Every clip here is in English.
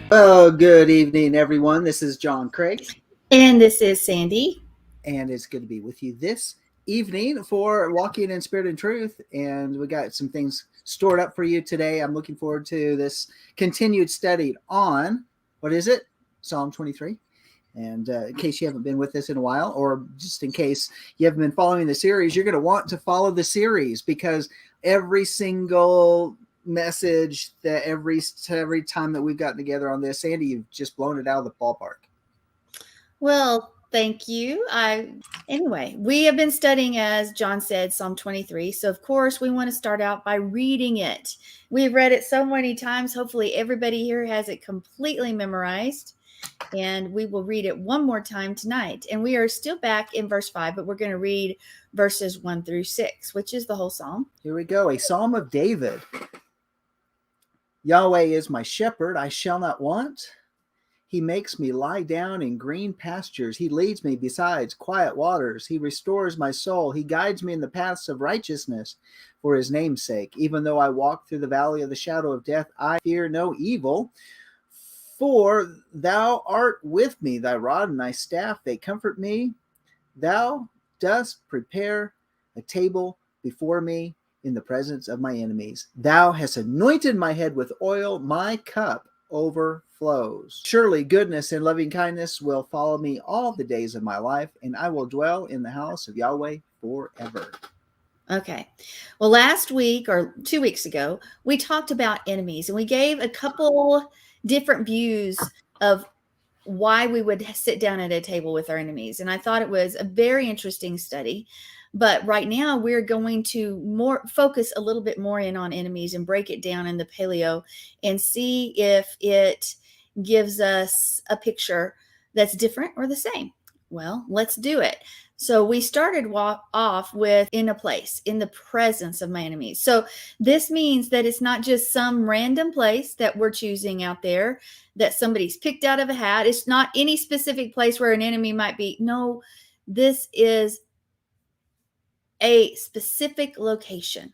Well, good evening, everyone. This is John Craig, And this is Sandy. and it's good to be with you this evening for Walking in Spirit and Truth. And we got some things stored up for you today. I'm looking forward to this continued study on what is it? Psalm 23. And in case you haven't been with us in a while, or just in case you haven't been following the series, you're going to want to follow the series because every single message that every time that we've gotten together on this, Sandy, you've just blown it out of the ballpark. Well, thank you. Anyway, we have been studying, as John said, Psalm 23. So of course we want to start out by reading it. We've read it so many times. Hopefully everybody here has it completely memorized. And we will read it one more time tonight. And we are still back in verse 5, but we're going to read verses 1 through 6, which is the whole psalm. Here we go. A Psalm of David. Yahweh is my shepherd, I shall not want. He makes me lie down in green pastures. He leads me beside quiet waters. He restores my soul. He guides me in the paths of righteousness for his name's sake. Even though I walk through the valley of the shadow of death, I fear no evil, for thou art with me. Thy rod and thy staff, they comfort me. Thou dost prepare a table before me in the presence of my enemies. Thou hast anointed my head with oil. My cup overflows. Surely goodness and loving kindness will follow me all the days of my life, and I will dwell in the house of Yahweh forever. Okay. Well, last week or 2 weeks ago, we talked about enemies and we gave a couple different views of why we would sit down at a table with our enemies. And I thought it was a very interesting study. But right now we're going to more focus a little bit more in on enemies and break it down in the paleo and see if it gives us a picture that's different or the same. Well, let's do it. So we started off with in a place, in the presence of my enemies. So this means that it's not just some random place that we're choosing out there that somebody's picked out of a hat. It's not any specific place where an enemy might be. No, this is a specific location,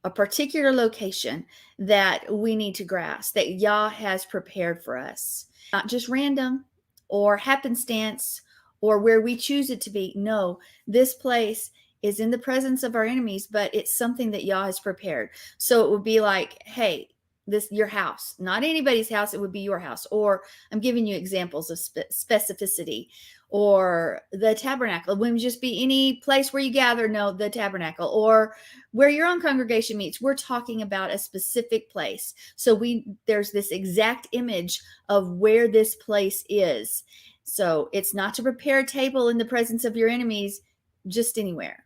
a particular location that we need to grasp, that Yah has prepared for us. Not just random or happenstance or where we choose it to be. No, this place is in the presence of our enemies, but it's something that Yah has prepared. So it would be like, hey, this your house, not anybody's house, it would be your house. Or I'm giving you examples of specificity. Or the tabernacle, it wouldn't just be any place where you gather. No, the tabernacle. Or where your own congregation meets. We're talking about a specific place. So there's this exact image of where this place is. So it's not to prepare a table in the presence of your enemies just anywhere.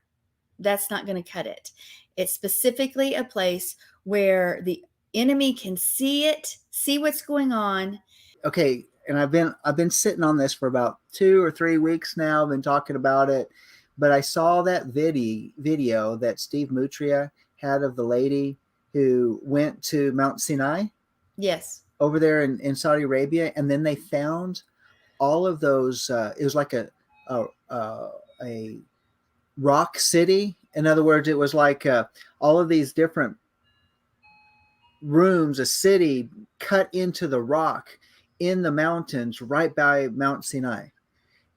That's not going to cut it. It's specifically a place where the enemy can see it, see what's going on. Okay, and I've been sitting on this for about 2 or 3 weeks now. I've been talking about it, but I saw that video that Steve Mutria had of the lady who went to Mount Sinai. Yes. Over there in Saudi Arabia, and then they found all of those. It was like a rock city. In other words, it was like all of these different rooms, a city cut into the rock in the mountains right by Mount Sinai.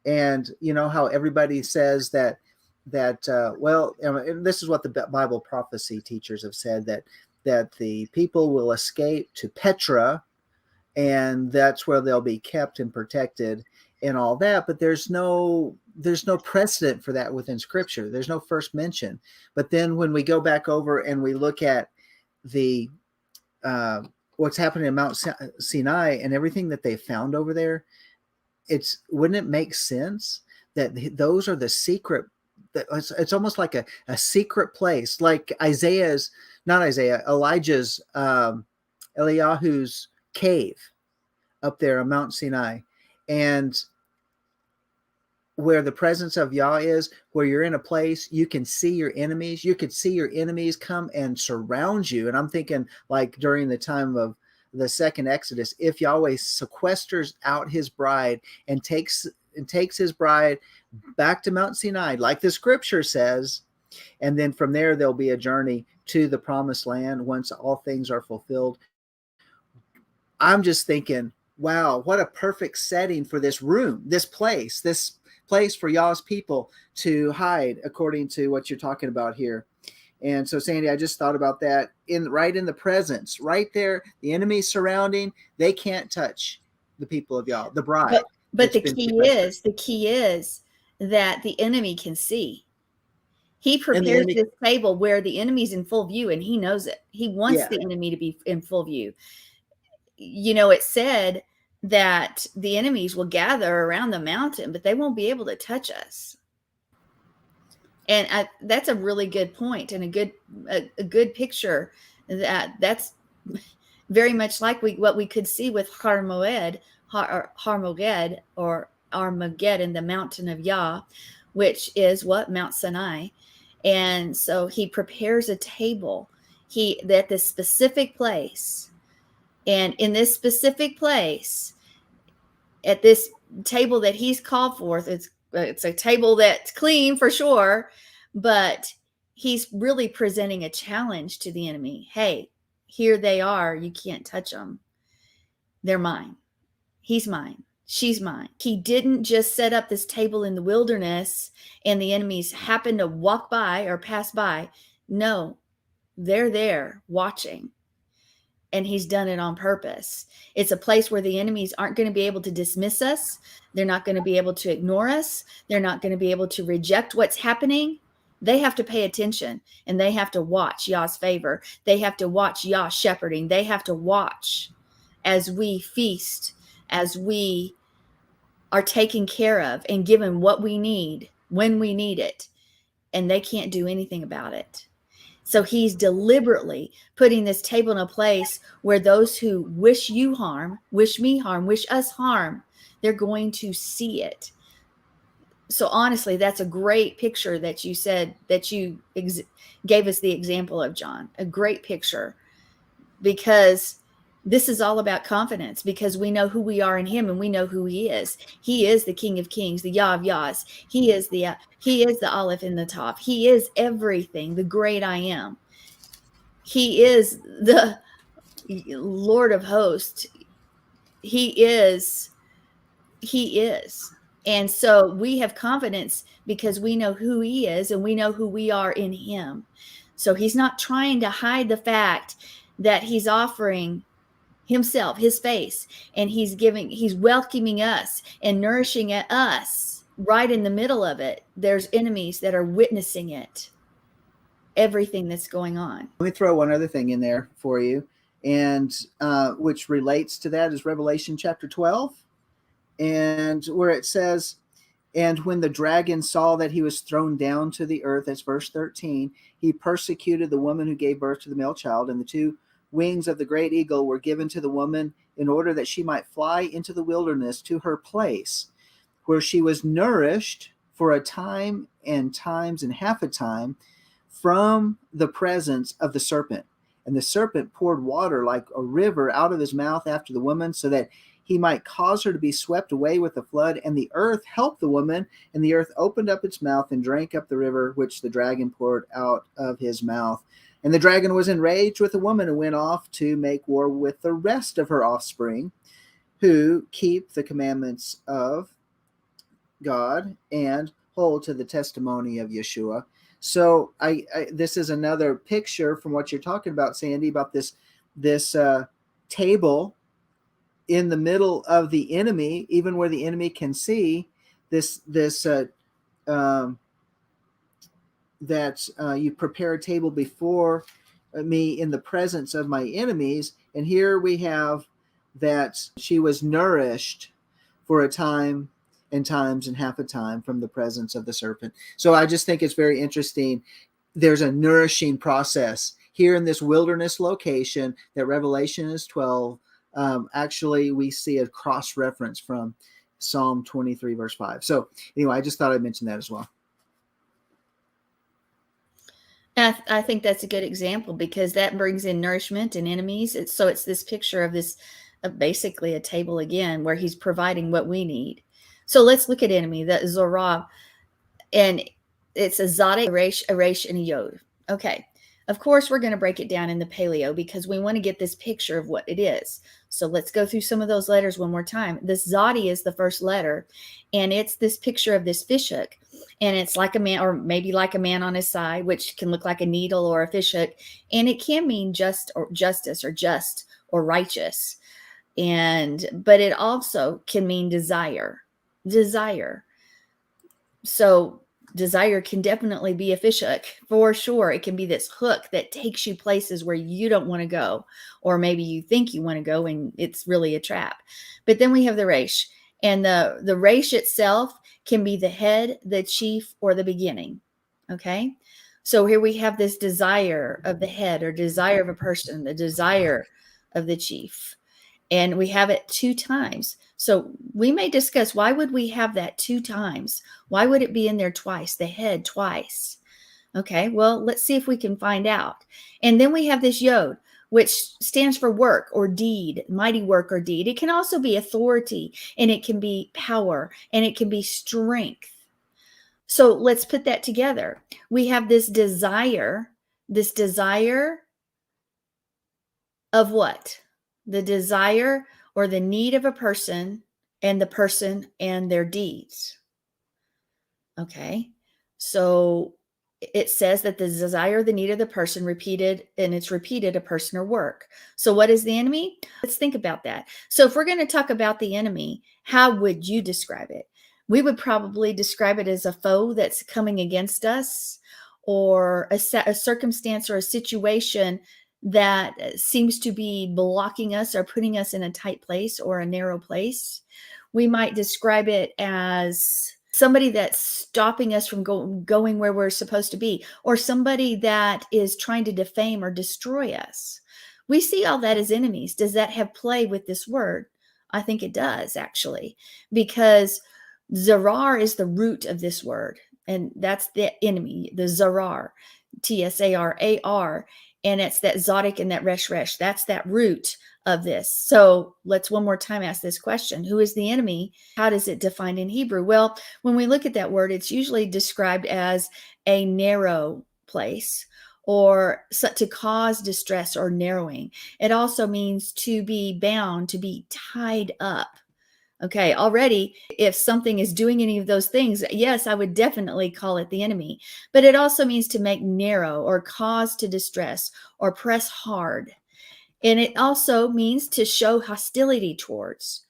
And you know how everybody says well, this is what the Bible prophecy teachers have said, that the people will escape to Petra, and that's where they'll be kept and protected and all that. But there's no precedent for that within Scripture. There's no first mention. But then when we go back over and we look at the what's happening in Mount Sinai and everything that they found over there, wouldn't it make sense that those are the secret? It's almost like a secret place, like Elijah's Eliyahu's cave up there on Mount Sinai, and where the presence of Yah is, where you're in a place, you can see your enemies. You could see your enemies come and surround you. And I'm thinking, like during the time of the second Exodus, if Yahweh sequesters out his bride and takes his bride back to Mount Sinai, like the Scripture says, and then from there there'll be a journey to the promised land once all things are fulfilled. I'm just thinking, wow, what a perfect setting for this room, this place for y'all's people to hide, according to what you're talking about here. And so, Sandy, I just thought about that right in the presence, right there, the enemy surrounding, they can't touch the people of Yah, the bride. But the key is that the enemy can see. He prepares this table where the enemy's in full view, and he knows it. He wants the enemy to be in full view. You know, it said that the enemies will gather around the mountain, but they won't be able to touch us. And that's a really good point, and a good picture. That's very much like what we could see with Harmoged or Armageddon, the mountain of Yah, which is what? Mount Sinai. And so he prepares a table at this specific place. And in this specific place, at this table that he's called forth, it's a table that's clean for sure, but he's really presenting a challenge to the enemy. Hey, here they are. You can't touch them. They're mine. He's mine. She's mine. He didn't just set up this table in the wilderness and the enemies happen to walk by or pass by. No, they're there watching. And he's done it on purpose. It's a place where the enemies aren't going to be able to dismiss us. They're not going to be able to ignore us. They're not going to be able to reject what's happening. They have to pay attention, and they have to watch Yah's favor. They have to watch Yah shepherding. They have to watch as we feast, as we are taken care of and given what we need when we need it. And they can't do anything about it. So he's deliberately putting this table in a place where those who wish you harm, wish me harm, wish us harm, they're going to see it. So honestly, that's a great picture that you said, that you gave us the example of, John. A great picture, because this is all about confidence, because we know who we are in him and we know who he is. He is the King of Kings, the Yah of Yahs. He is the Aleph in the top. He is everything, the great I am. He is the Lord of hosts. He is. And so we have confidence because we know who he is and we know who we are in him. So he's not trying to hide the fact that he's offering himself, his face, and he's welcoming us and nourishing us right in the middle of it. There's enemies that are witnessing it, everything that's going on. Let me throw one other thing in there for you, and which relates to that is Revelation chapter 12, and where it says, and when the dragon saw that he was thrown down to the earth, that's verse 13, he persecuted the woman who gave birth to the male child, and the two wings of the great eagle were given to the woman in order that she might fly into the wilderness to her place, where she was nourished for a time and times and half a time from the presence of the serpent. And the serpent poured water like a river out of his mouth after the woman, so that he might cause her to be swept away with the flood. And the earth helped the woman, and the earth opened up its mouth and drank up the river which the dragon poured out of his mouth. And the dragon was enraged with the woman and went off to make war with the rest of her offspring, who keep the commandments of God and hold to the testimony of Yeshua. So this is another picture from what you're talking about, Sandy, about this table in the middle of the enemy, even where the enemy can see that you prepare a table before me in the presence of my enemies. And here we have that she was nourished for a time and times and half a time from the presence of the serpent. So I just think it's very interesting. There's a nourishing process here in this wilderness location that Revelation is 12. Actually, we see a cross reference from Psalm 23, verse 5. So anyway, I just thought I'd mention that as well. I think that's a good example, because that brings in nourishment and enemies. It's this picture of basically a table again, where he's providing what we need. So let's look at enemy, the TZORE-RAI, and it's a Zodek, a Resh, and a Yod. Okay, Of course, we're going to break it down in the paleo because we want to get this picture of what it is. So let's go through some of those letters one more time. This Zodi is the first letter, and it's this picture of this fishhook. And it's like a man, or maybe like a man on his side, which can look like a needle or a fishhook. And it can mean just or justice or just or righteous. But it also can mean desire. Desire. So desire can definitely be a fishhook for sure. It can be this hook that takes you places where you don't want to go, or maybe you think you want to go and it's really a trap. But then we have the Reish, and the Reish itself can be the head, the chief, or the beginning. Okay. So here we have this desire of the head, or desire of a person, the desire of the chief. And we have it 2 times. So we may discuss, why would we have that 2 times? Why would it be in there twice, the head twice? Okay, well, let's see if we can find out. And then we have this Yod, which stands for work or deed, mighty work or deed. It can also be authority, and it can be power, and it can be strength. So let's put that together. We have this desire of what? The desire or the need of a person, and the person and their deeds. Okay. So it says that the desire, the need of the person repeated, and it's repeated a person or work. So what is the enemy? Let's think about that. So if we're going to talk about the enemy, how would you describe it? We would probably describe it as a foe that's coming against us, or a circumstance or a situation that seems to be blocking us or putting us in a tight place or a narrow place. We might describe it as somebody that's stopping us from going where we're supposed to be, or somebody that is trying to defame or destroy us. We see all that as enemies. Does that have play with this word? I think it does, actually, because zarar is the root of this word, and that's the enemy, the zarar, T-S-A-R-A-R, and it's that Zodic and that Resh. That's that root of this. So let's one more time ask this question. Who is the enemy? How does it define in Hebrew? Well, when we look at that word, it's usually described as a narrow place, or to cause distress or narrowing. It also means to be bound, to be tied up. Okay, already, if something is doing any of those things, yes, I would definitely call it the enemy. But it also means to make narrow, or cause to distress, or press hard. And it also means to show hostility towards,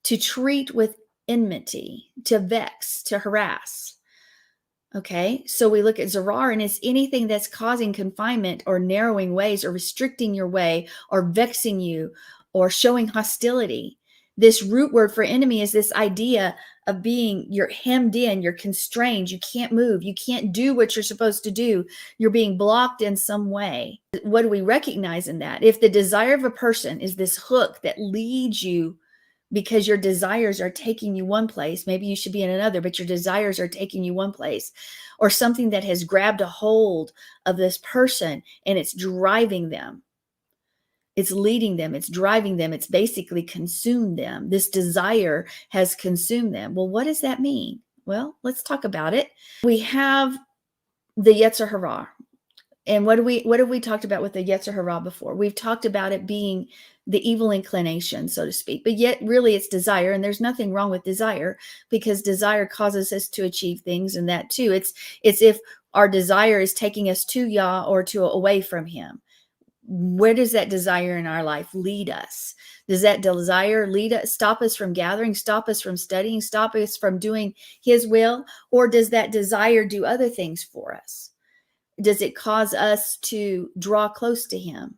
to treat with enmity, to vex, to harass. Okay, so we look at zarar, and it's anything that's causing confinement or narrowing ways, or restricting your way, or vexing you, or showing hostility. This root word for enemy is this idea of you're hemmed in, you're constrained, you can't move, you can't do what you're supposed to do, you're being blocked in some way. What do we recognize in that? If the desire of a person is this hook that leads you, because your desires are taking you one place, maybe you should be in another, but your desires are taking you one place, or something that has grabbed a hold of this person and it's driving them. It's leading them, it's driving them, it's basically consumed them. This desire has consumed them. Well, what does that mean? Well, let's talk about it. We have the Yetzer Hara. And what have we talked about with the Yetzer Hara before? We've talked about it being the evil inclination, so to speak, but yet really it's desire. And there's nothing wrong with desire, because desire causes us to achieve things, and that too. It's if our desire is taking us to Yah or away from him. Where does that desire in our life lead us? Does that desire stop us from gathering, stop us from studying, stop us from doing his will? Or does that desire do other things for us? Does it cause us to draw close to him,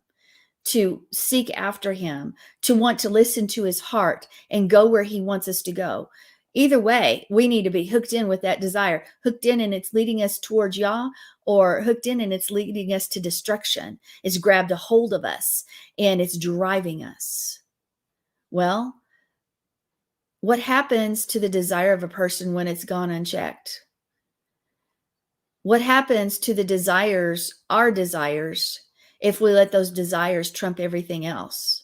to seek after him, to want to listen to his heart and go where he wants us to go? Either way, we need to be hooked in with that desire, hooked in and it's leading us towards Yah, or hooked in and it's leading us to destruction. It's grabbed a hold of us and it's driving us. Well, what happens to the desire of a person when it's gone unchecked? What happens to the desires, our desires, if we let those desires trump everything else?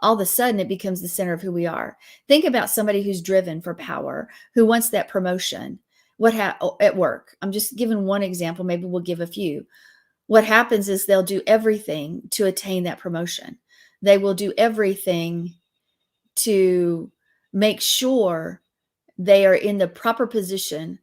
All of a sudden, it becomes the center of who we are. Think about somebody who's driven for power, who wants that promotion. At work? I'm just giving one example. Maybe we'll give a few. what happens is they'll do everything to attain that promotion. They will do everything to make sure they are in the proper position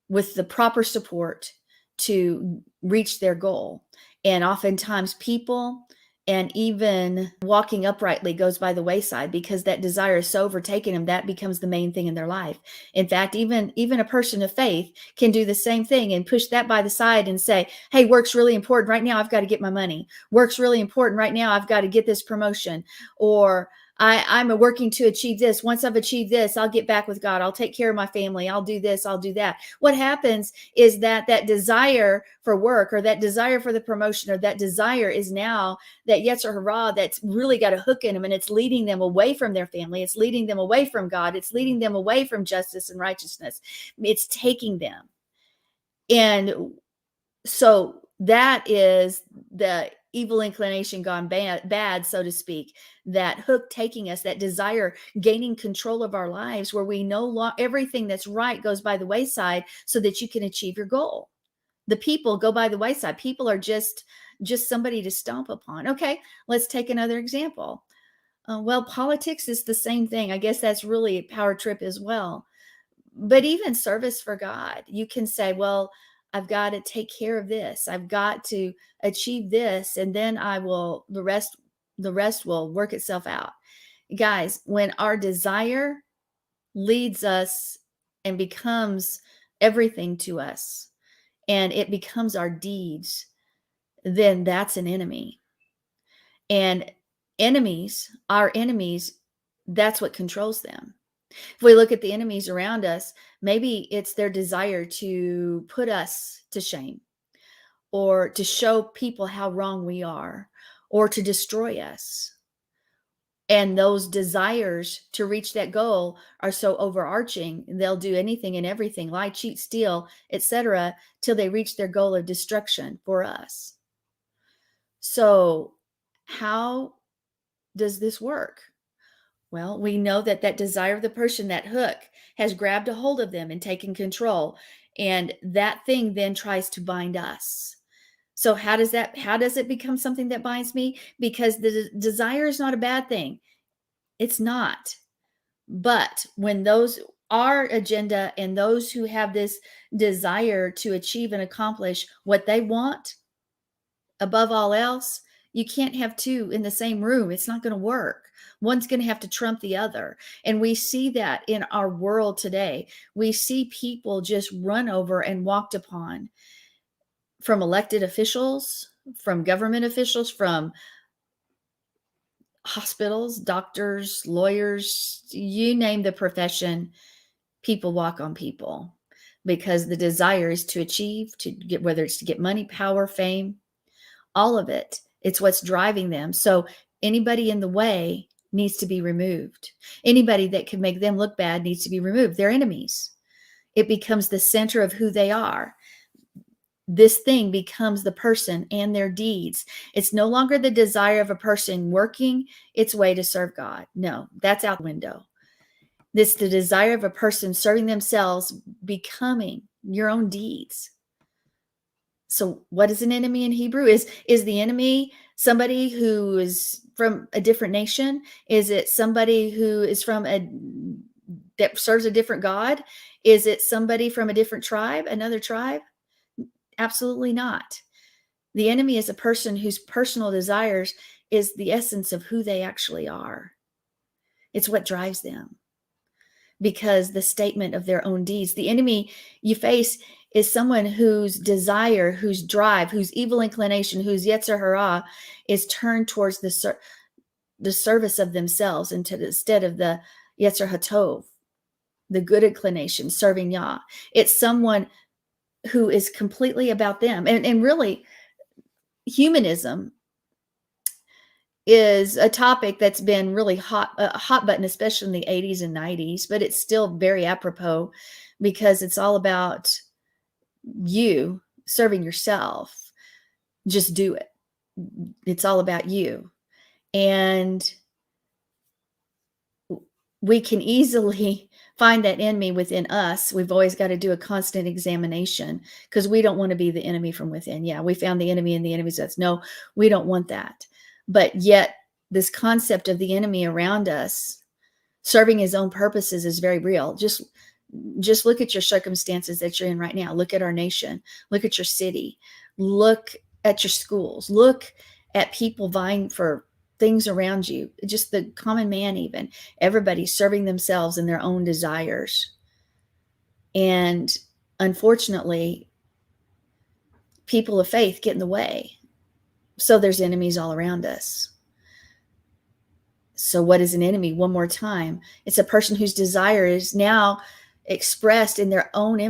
with the proper support to reach their goal. And oftentimes people and even walking uprightly goes by the wayside because that desire is so overtaken them, that becomes the main thing in their life. In fact, even a person of faith can do the same thing and push that by the side and say, hey, work's really important right now, I've got to get my money. Work's really important right now, I've got to get this promotion. Or I'm working to achieve this. Once I've achieved this, I'll get back with God. I'll take care of my family. I'll do this. I'll do that. What happens is that desire for work, or that desire for the promotion, or that desire is now that Yetzer Hara that's really got a hook in them, and it's leading them away from their family. It's leading them away from God. It's leading them away from justice and righteousness. It's taking them. And so that is the evil inclination gone bad, so to speak, that hook taking us, that desire gaining control of our lives, where we everything that's right goes by the wayside so that you can achieve your goal. The people go by the wayside. People are just somebody to stomp upon. Okay, let's take another example. Well, politics is the same thing. I guess that's really a power trip as well. But even service for God, you can say, well, I've got to take care of this. I've got to achieve this, and then the rest will work itself out. Guys, when our desire leads us and becomes everything to us, and it becomes our deeds, then that's an enemy. And our enemies, that's what controls them. If we look at the enemies around us, maybe it's their desire to put us to shame, or to show people how wrong we are, or to destroy us. And those desires to reach that goal are so overarching, they'll do anything and everything, lie, cheat, steal, etc., till they reach their goal of destruction for us. So how does this work? Well, we know that desire of the person, that hook, has grabbed a hold of them and taken control. And that thing then tries to bind us. So how does it become something that binds me? Because the desire is not a bad thing. It's not. But when our agenda and those who have this desire to achieve and accomplish what they want above all else, you can't have two in the same room. It's not going to work. One's going to have to trump the other. And we see that in our world today. We see people just run over and walked upon, from elected officials, from government officials, from hospitals, doctors, lawyers, you name the profession, people walk on people because the desire is to achieve, whether it's to get money, power, fame, all of it. It's what's driving them. So anybody in the way needs to be removed. Anybody that can make them look bad needs to be removed. They're enemies. It becomes the center of who they are. This thing becomes the person and their deeds. It's no longer the desire of a person working its way to serve God. No, that's out the window. It's the desire of a person serving themselves, becoming your own deeds. So what is an enemy in Hebrew? Is the enemy somebody who is from a different nation? Is it somebody who is that serves a different God? Is it somebody from a different tribe, another tribe? Absolutely not. The enemy is a person whose personal desires is the essence of who they actually are. It's what drives them, because the statement of their own deeds. The enemy you face is someone whose desire, whose drive, whose evil inclination, whose Yetzer Hara is turned towards the service of themselves instead of the Yetzer Hatov, the good inclination, serving Yah. It's someone who is completely about them. And really, humanism is a topic that's been really a hot button, especially in the 80s and 90s, but it's still very apropos because it's all about you serving yourself. Just do it. It's all about you. And we can easily find that enemy within us, we've always got to do a constant examination, because we don't want to be the enemy from within. Yeah, we found the enemy and the enemy's us. No, we don't want that. But yet this concept of the enemy around us serving his own purposes is very real. Just look at your circumstances that you're in right now. Look at our nation. Look at your city. Look at your schools. Look at people vying for things around you. Just the common man, even. Everybody serving themselves and their own desires. And unfortunately, people of faith get in the way. So there's enemies all around us. So what is an enemy? One more time. It's a person whose desire is now expressed in their own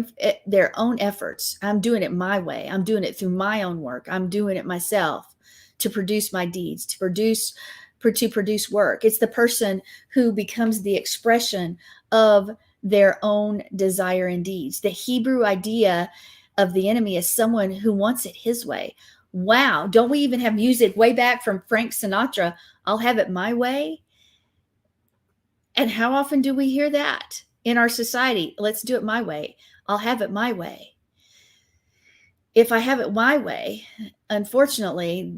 efforts. I'm doing it my way. I'm doing it through my own work. I'm doing it myself to produce my deeds, to produce work. It's the person who becomes the expression of their own desire and deeds. The Hebrew idea of the enemy is someone who wants it his way. Wow. Don't we even have music way back from Frank Sinatra? I'll have it my way. And how often do we hear that in our society? Let's do it my way. I'll have it my way. If I have it my way, unfortunately,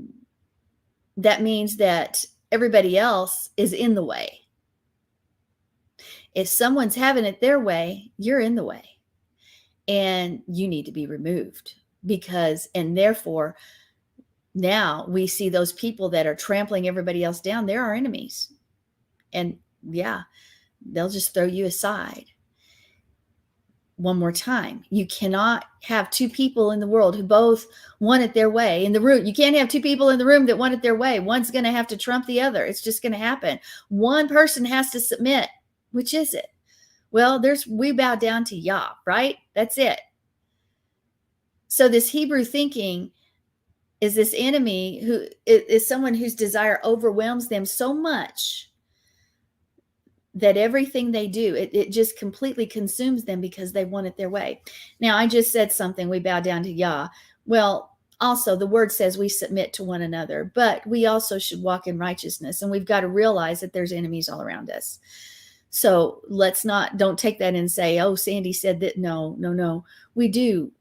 that means that everybody else is in the way. If someone's having it their way, you're in the way. And you need to be removed, and therefore, now we see those people that are trampling everybody else down. They're our enemies. And yeah, they'll just throw you aside. One more time. You cannot have two people in the world who both want it their way in the room. You can't have two people in the room that want it their way. One's going to have to trump the other. It's just going to happen. One person has to submit. Which is it? Well, we bow down to Yah, right? That's it. So this Hebrew thinking is this enemy who is someone whose desire overwhelms them so much that everything they do, it just completely consumes them because they want it their way. Now, I just said something, we bow down to Yah. Well, also the word says we submit to one another, but we also should walk in righteousness. And we've got to realize that there's enemies all around us. So don't take that and say, oh, Sandi said that. No. We do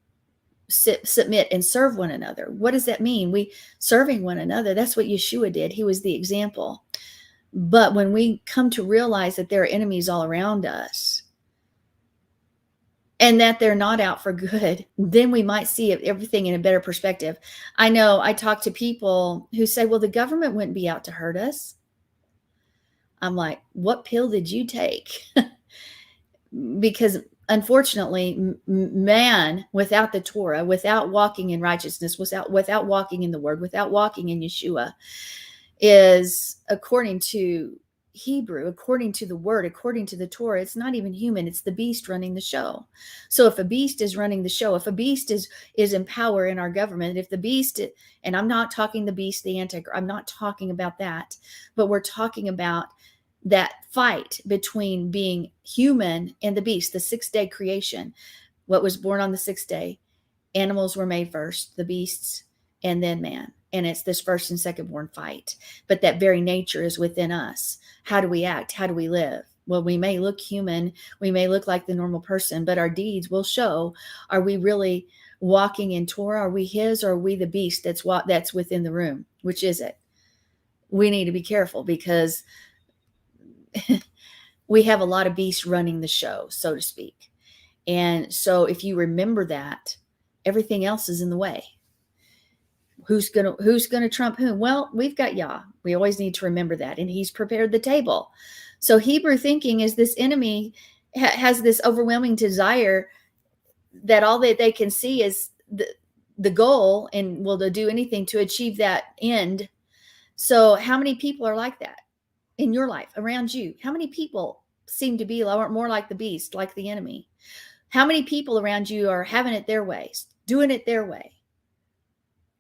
submit and serve one another. What does that mean? We serving one another. That's what Yeshua did. He was the example. But when we come to realize that there are enemies all around us and that they're not out for good, then we might see everything in a better perspective. I know I talk to people who say, well, the government wouldn't be out to hurt us. I'm like, what pill did you take? Because unfortunately, man without the Torah, without walking in righteousness, without walking in the word, without walking in Yeshua, is, according to Hebrew, according to the word, according to the Torah, it's not even human. It's the beast running the show. So if a beast is running the show, if a beast is in power in our government, if the beast, and I'm not talking the beast, the Antichrist, I'm not talking about that, but we're talking about that fight between being human and the beast, the 6-day creation. What was born on the 6th day? Animals were made first, the beasts, and then man. And it's this first and second born fight. But that very nature is within us. How do we act? How do we live? Well, we may look human. We may look like the normal person, but our deeds will show, are we really walking in Torah? Are we his, or are we the beast that's within the room? Which is it? We need to be careful, because we have a lot of beasts running the show, so to speak. And so if you remember that, everything else is in the way. Who's gonna trump whom? Well, we've got Yah. We always need to remember that. And he's prepared the table. So Hebrew thinking is this enemy has this overwhelming desire that all that they can see is the goal, and will do anything to achieve that end. So how many people are like that in your life, around you? How many people seem to be more like the beast, like the enemy? How many people around you are having it their way, doing it their way?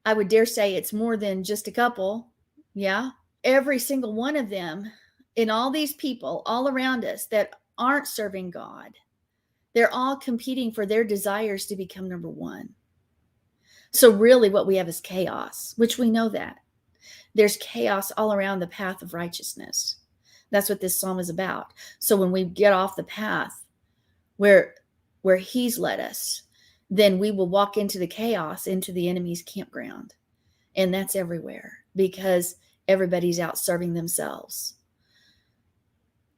I would dare say it's more than just a couple. Yeah. Every single one of them, and all these people all around us that aren't serving God, they're all competing for their desires to become number one. So really what we have is chaos, which we know that. There's chaos all around the path of righteousness. That's what this psalm is about. So when we get off the path, where he's led us, then we will walk into the chaos, into the enemy's campground. And that's everywhere, because everybody's out serving themselves.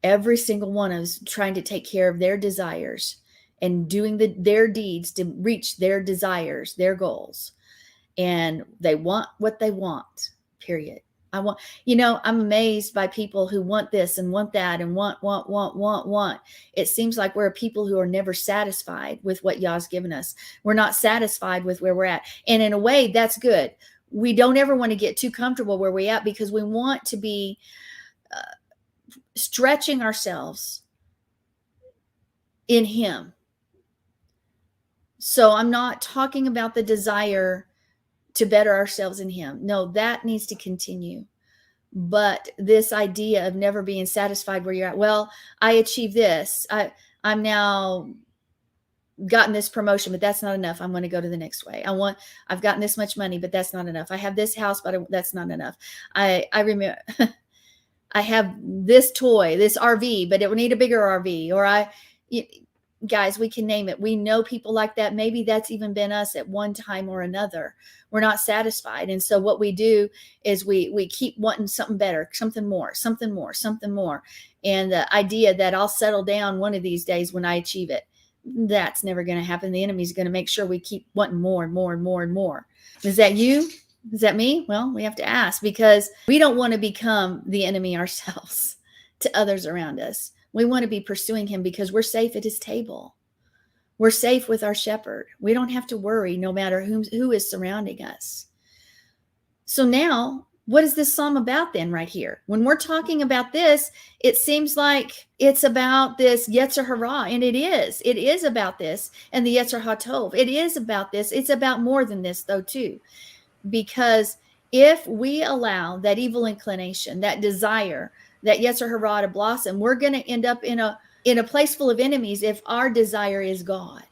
Every single one of us trying to take care of their desires and doing their deeds to reach their desires, their goals. And they want what they want, period. I'm amazed by people who want this and want that and want. It seems like we're people who are never satisfied with what Yah's given us. We're not satisfied with where we're at. And in a way, that's good. We don't ever want to get too comfortable where we're at, because we want to be stretching ourselves in Him. So I'm not talking about the desire to better ourselves in Him. No, that needs to continue. But this idea of never being satisfied where you're at, well, I achieved this. I'm now gotten this promotion, but that's not enough. I'm going to go to the next way. I've gotten this much money, but that's not enough. I have this house, but that's not enough. I remember I have this toy, this RV, but it would need a bigger RV. Or guys, we can name it. We know people like that. Maybe that's even been us at one time or another. We're not satisfied. And so what we do is we keep wanting something better, something more. And the idea that I'll settle down one of these days when I achieve it, that's never going to happen. The enemy's going to make sure we keep wanting more and more and more and more. Is that you? Is that me? Well, we have to ask, because we don't want to become the enemy ourselves to others around us. We want to be pursuing Him because we're safe at His table. We're safe with our shepherd. We don't have to worry no matter who is surrounding us. So now, what is this psalm about then right here? When we're talking about this, it seems like it's about this Yetzer Hara, and it is. It is about this, and the Yetzer HaTov. It is about this. It's about more than this, though, too. Because if we allow that evil inclination, that desire, that Yetzer Hara to blossom, we're going to end up in a place full of enemies if our desire is God.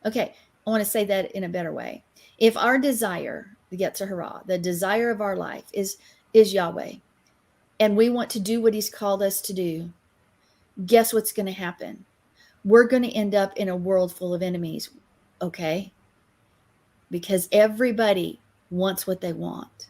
Okay, I want to say that in a better way. If our desire, the Yetzer Hara, the desire of our life is Yahweh, and we want to do what He's called us to do, guess what's going to happen? We're going to end up in a world full of enemies, okay? Because everybody wants what they want.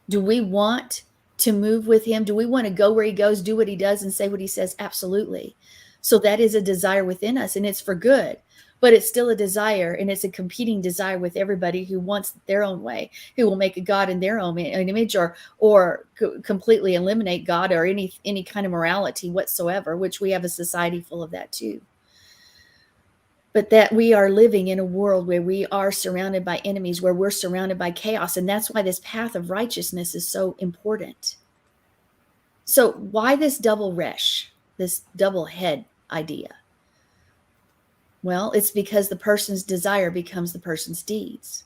Do we want to move with Him? Do we want to go where He goes, do what He does, and say what He says? Absolutely. So that is a desire within us, and it's for good. But it's still a desire, and it's a competing desire with everybody who wants their own way, who will make a God in their own image, or completely eliminate God or any kind of morality whatsoever, which we have a society full of that too. But that we are living in a world where we are surrounded by enemies, where we're surrounded by chaos. And that's why this path of righteousness is so important. So why this double resh, this double head idea? Well, it's because the person's desire becomes the person's deeds.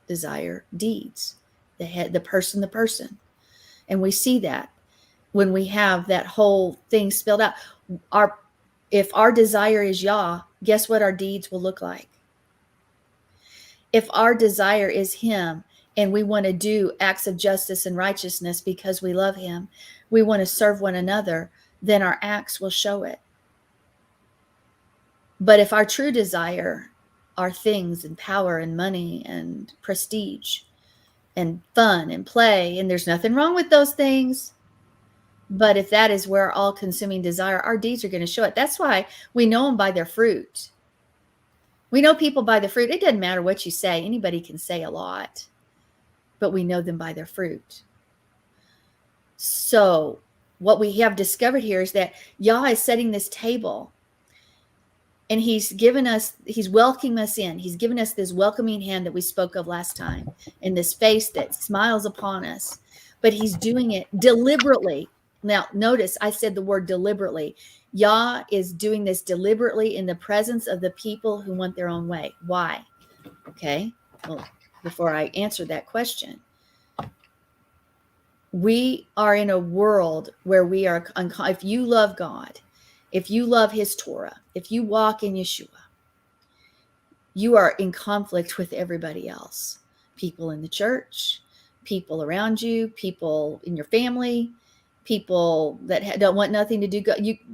Desire, deeds. The head, the person. And we see that when we have that whole thing spelled out. If our desire is Yah, guess what our deeds will look like? If our desire is Him, and we want to do acts of justice and righteousness because we love Him, we want to serve one another, then our acts will show it. But if our true desire are things and power and money and prestige and fun and play, and there's nothing wrong with those things, but if that is where all-consuming desire, our deeds are going to show it. That's why we know them by their fruit. We know people by the fruit. It doesn't matter what you say. Anybody can say a lot, but we know them by their fruit. So what we have discovered here is that Yah is setting this table, and He's welcoming us in. He's given us this welcoming hand that we spoke of last time, and this face that smiles upon us, but He's doing it deliberately. Now, notice I said the word deliberately. Yah is doing this deliberately in the presence of the people who want their own way. Why? Okay. Well, before I answer that question, we are in a world where we are, if you love God, if you love His Torah, if you walk in Yeshua, you are in conflict with everybody else. People in the church, people around you, people in your family. people that don't want nothing to do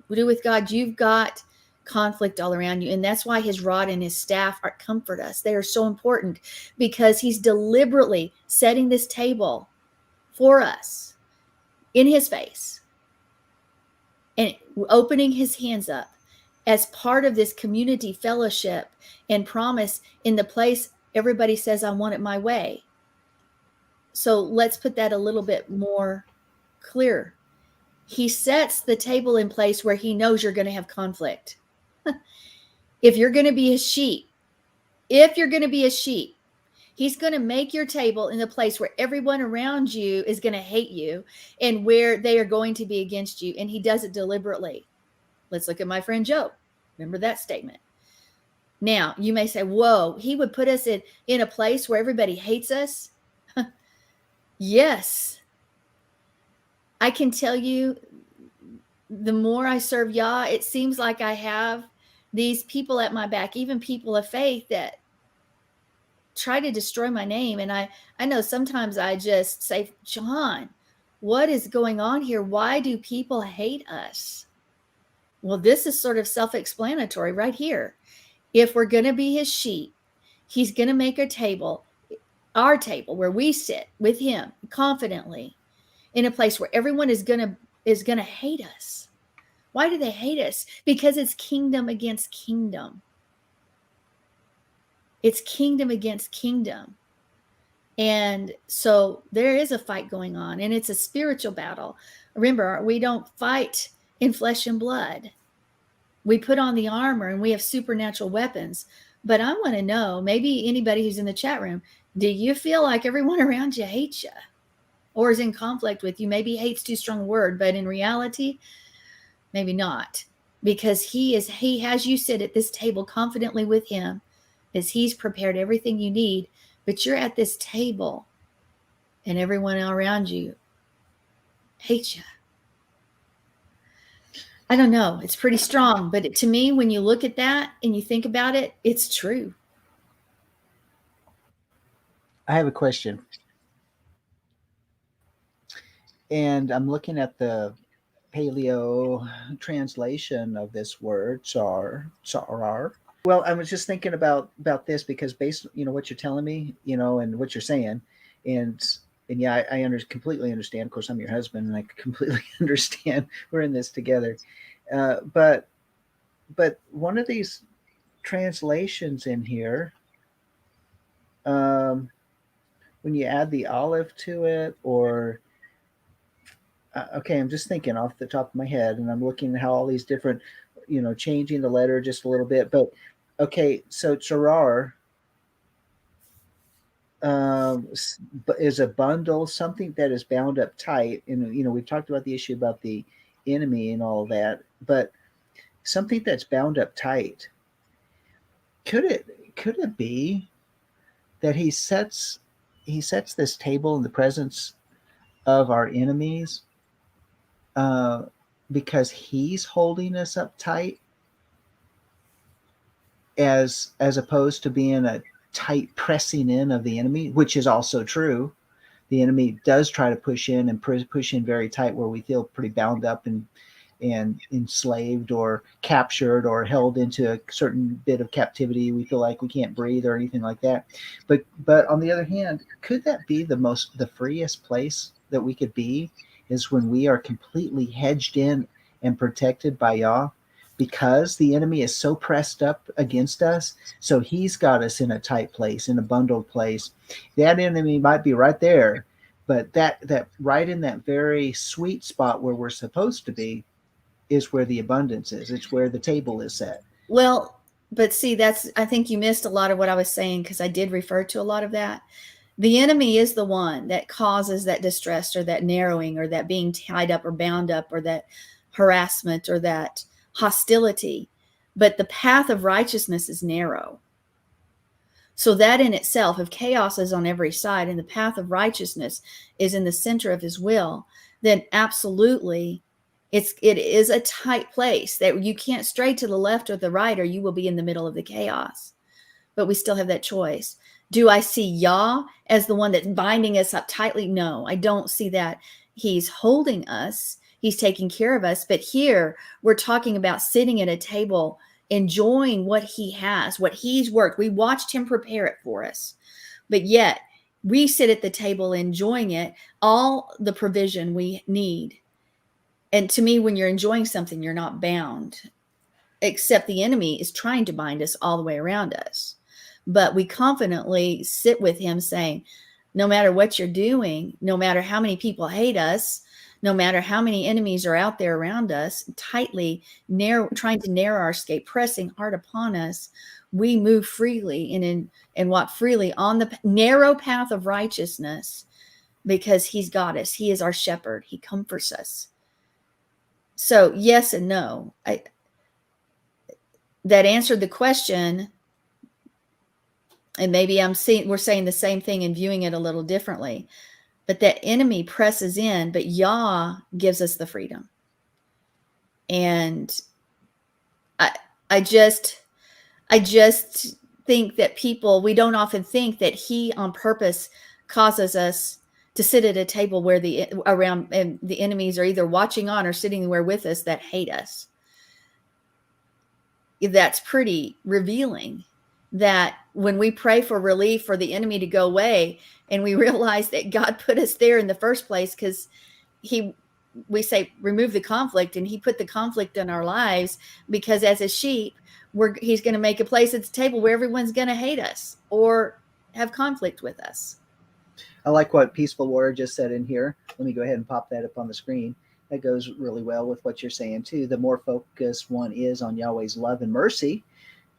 with God. You've got conflict all around you, and that's why his rod and his staff comfort us. They are so important because he's deliberately setting this table for us in his face and opening his hands up as part of this community fellowship and promise in the place everybody says, I want it my way. So let's put that a little bit more clear. He sets the table in place where he knows you're going to have conflict. If you're going to be a sheep, he's going to make your table in the place where everyone around you is going to hate you and where they are going to be against you. And he does it deliberately. Let's look at my friend Job. Remember that statement. Now, you may say, whoa, he would put us in a place where everybody hates us? Yes. I can tell you, the more I serve Yah, it seems like I have these people at my back, even people of faith that try to destroy my name. And I know sometimes I just say, John, what is going on here? Why do people hate us? Well, this is sort of self-explanatory right here. If we're going to be his sheep, he's going to make our table where we sit with him confidently in a place where everyone is going to hate us. Why do they hate us? Because it's kingdom against kingdom. It's kingdom against kingdom. And so there is a fight going on, and it's a spiritual battle. Remember, we don't fight in flesh and blood. We put on the armor and we have supernatural weapons. But I want to know, maybe anybody who's in the chat room, do you feel like everyone around you hates you or is in conflict with you? Maybe hate's too strong a word, but in reality, maybe not, because he has you sit at this table confidently with him as he's prepared everything you need, but you're at this table and everyone around you hates you. I don't know. It's pretty strong, but to me, when you look at that and you think about it, it's true. I have a question. And I'm looking at the Paleo translation of this word, TZORE-RAI. Well, I was just thinking about this because based, what you're telling me, and what you're saying, and yeah, I completely understand. Of course, I'm your husband, and I completely understand. We're in this together. But one of these translations in here, when you add the olive to it, or okay, I'm just thinking off the top of my head, and I'm looking at how all these different, changing the letter just a little bit. But okay, so TZORE is a bundle, something that is bound up tight. And we've talked about the issue about the enemy and all that, but something that's bound up tight. Could it be that he sets this table in the presence of our enemies? Because he's holding us up tight, as opposed to being a tight pressing in of the enemy, which is also true. The enemy does try to push in and push in very tight, where we feel pretty bound up and enslaved or captured or held into a certain bit of captivity. We feel like we can't breathe or anything like that. But on the other hand, could that be the freest place that we could be, is when we are completely hedged in and protected by Yah, because the enemy is so pressed up against us. So he's got us in a tight place, in a bundled place. That enemy might be right there, but that right in that very sweet spot where we're supposed to be is where the abundance is. It's where the table is set. Well, but see, I think you missed a lot of what I was saying, because I did refer to a lot of that. The enemy is the one that causes that distress or that narrowing or that being tied up or bound up or that harassment or that hostility. But the path of righteousness is narrow. So that in itself, if chaos is on every side and the path of righteousness is in the center of his will, then absolutely it is a tight place that you can't stray to the left or the right, or you will be in the middle of the chaos. But we still have that choice. Do I see Yah as the one that's binding us up tightly? No, I don't see that. He's holding us He's taking care of us. But here we're talking about sitting at a table, enjoying what he has, what he's worked. We watched him prepare it for us. But yet we sit at the table enjoying it, all the provision we need. And to me, when you're enjoying something, you're not bound, except the enemy is trying to bind us all the way around us. But we confidently sit with him saying, no matter what you're doing, no matter how many people hate us, no matter how many enemies are out there around us, tightly trying to narrow our escape, pressing hard upon us, we move freely and walk freely on the narrow path of righteousness, because he's got us. He is our shepherd. He comforts us. So yes and no. That answered the question. And maybe we're saying the same thing and viewing it a little differently. But that enemy presses in, but Yah gives us the freedom. And I just think that we don't often think that he on purpose causes us to sit at a table where the enemies are either watching on or sitting there with us that hate us. That's pretty revealing, that when we pray for relief for the enemy to go away, and we realize that God put us there in the first place because we say remove the conflict, and he put the conflict in our lives because as a sheep, he's going to make a place at the table where everyone's going to hate us or have conflict with us. I like what Peaceful Warrior just said in here. Let me go ahead and pop that up on the screen. That goes really well with what you're saying too. The more focused one is on Yahweh's love and mercy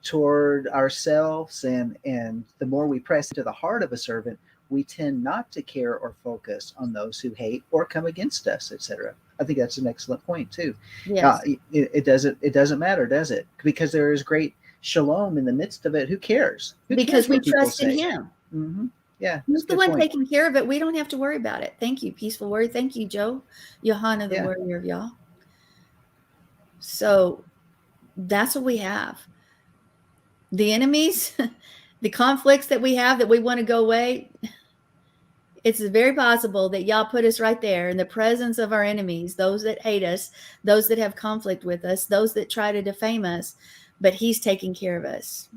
toward ourselves, and the more we press into the heart of a servant, we tend not to care or focus on those who hate or come against us, etc. I think that's an excellent point too. Yes. It doesn't matter, does it? Because there is great shalom in the midst of it. Who cares? Because we trust in him. Mm-hmm. Yeah, he's the one taking care of it. We don't have to worry about it. Thank you, Peaceful Warrior. Thank you, Joe, Johanna, the warrior of Yah. So that's what we have. The enemies, the conflicts that we have that we want to go away, it's very possible that Yah put us right there in the presence of our enemies, those that hate us, those that have conflict with us, those that try to defame us, but he's taking care of us,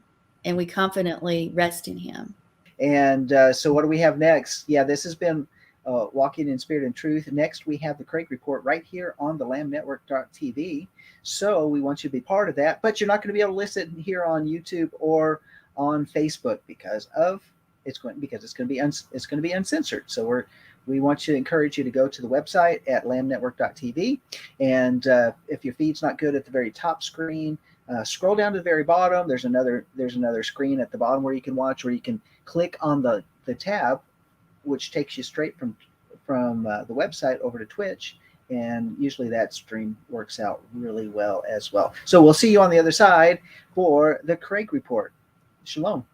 and we confidently rest in him. And so what do we have next? Yeah, this has been Walking in Spirit and Truth. Next, we have the Craig Report right here on the lambnetwork.tv. So we want you to be part of that, but you're not going to be able to listen here on YouTube or on Facebook because it's going to be uncensored. So we want to encourage you to go to the website at lambnetwork.tv, and if your feed's not good at the very top screen, scroll down to the very bottom. There's another screen at the bottom where you can watch, where you can click on the tab, which takes you straight from the website over to Twitch, and usually that stream works out really well as well. So we'll see you on the other side for the Craig Report. Shalom.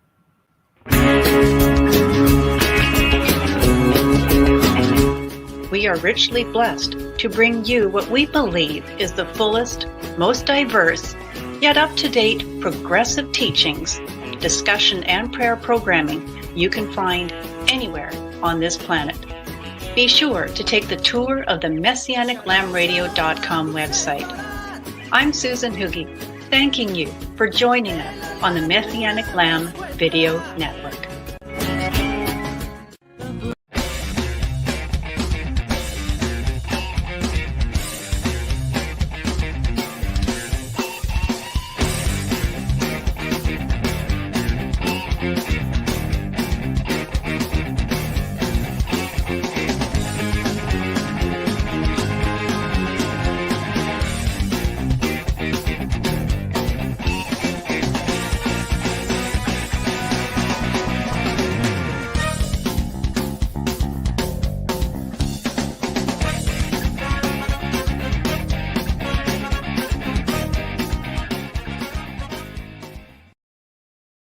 We are richly blessed to bring you what we believe is the fullest, most diverse, yet up-to-date progressive teachings, discussion, and prayer programming you can find anywhere on this planet. Be sure to take the tour of the MessianicLambRadio.com website. I'm Susan Hoogie, thanking you for joining us on the Messianic Lamb Video Network.